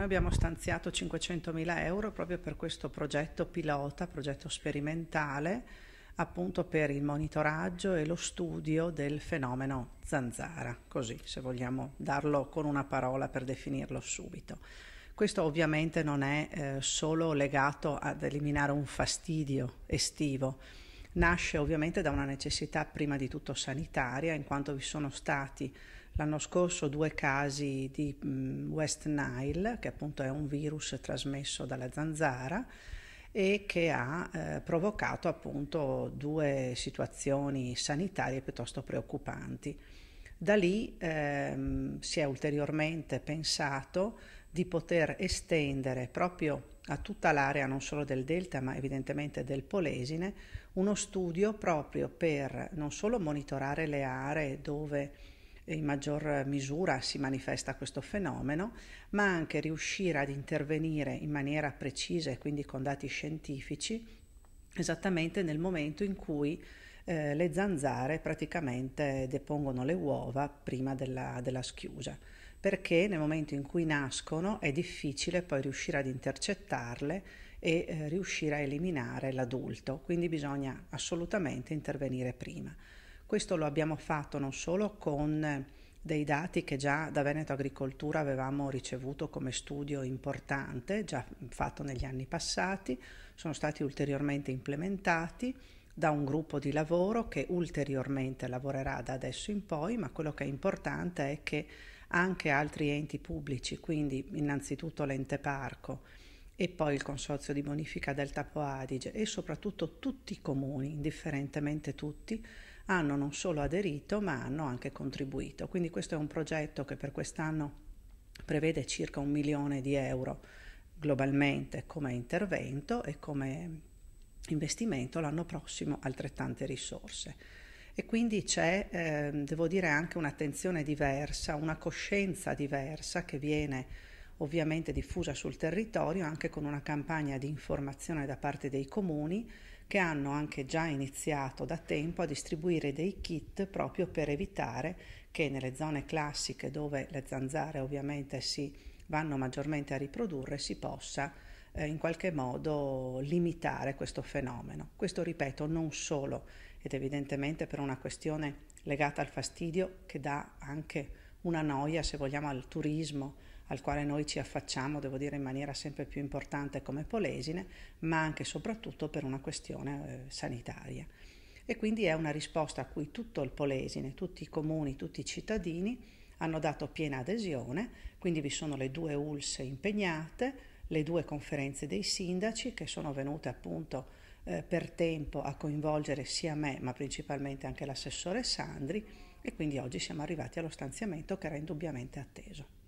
abbiamo stanziato 500.000 euro proprio per questo progetto pilota, progetto sperimentale, appunto per il monitoraggio e lo studio del fenomeno zanzara, così se vogliamo darlo con una parola per definirlo subito. Questo ovviamente non è solo legato ad eliminare un fastidio estivo, nasce ovviamente da una necessità prima di tutto sanitaria, in quanto vi sono stati l'anno scorso 2 casi di West Nile, che appunto è un virus trasmesso dalla zanzara e che ha provocato appunto 2 situazioni sanitarie piuttosto preoccupanti. Da lì si è ulteriormente pensato di poter estendere proprio a tutta l'area non solo del Delta ma evidentemente del Polesine uno studio proprio per non solo monitorare le aree dove in maggior misura si manifesta questo fenomeno, ma anche riuscire ad intervenire in maniera precisa e quindi con dati scientifici esattamente nel momento in cui le zanzare praticamente depongono le uova prima della schiusa, perché nel momento in cui nascono è difficile poi riuscire ad intercettarle e riuscire a eliminare l'adulto, quindi bisogna assolutamente intervenire prima. Questo lo abbiamo fatto non solo con dei dati che già da Veneto Agricoltura avevamo ricevuto come studio importante, già fatto negli anni passati, sono stati ulteriormente implementati da un gruppo di lavoro che ulteriormente lavorerà da adesso in poi, ma quello che è importante è che anche altri enti pubblici, quindi innanzitutto l'ente parco e poi il Consorzio di Bonifica Delta Po Adige e soprattutto tutti i comuni, indifferentemente tutti, hanno non solo aderito ma hanno anche contribuito. Quindi questo è un progetto che per quest'anno prevede circa 1 milione di euro globalmente come intervento e come investimento, l'anno prossimo altrettante risorse. E quindi c'è, devo dire, anche un'attenzione diversa, una coscienza diversa che viene ovviamente diffusa sul territorio anche con una campagna di informazione da parte dei comuni che hanno anche già iniziato da tempo a distribuire dei kit proprio per evitare che nelle zone classiche dove le zanzare ovviamente si vanno maggiormente a riprodurre si possa in qualche modo limitare questo fenomeno. Questo, ripeto, non solo ed evidentemente per una questione legata al fastidio che dà anche una noia, se vogliamo, al turismo al quale noi ci affacciamo, devo dire in maniera sempre più importante come Polesine, ma anche e soprattutto per una questione sanitaria. E quindi è una risposta a cui tutto il Polesine, tutti i comuni, tutti i cittadini hanno dato piena adesione, quindi vi sono le 2 ULSE impegnate, le 2 conferenze dei sindaci che sono venute appunto per tempo a coinvolgere sia me ma principalmente anche l'assessore Sandri e quindi oggi siamo arrivati allo stanziamento che era indubbiamente atteso.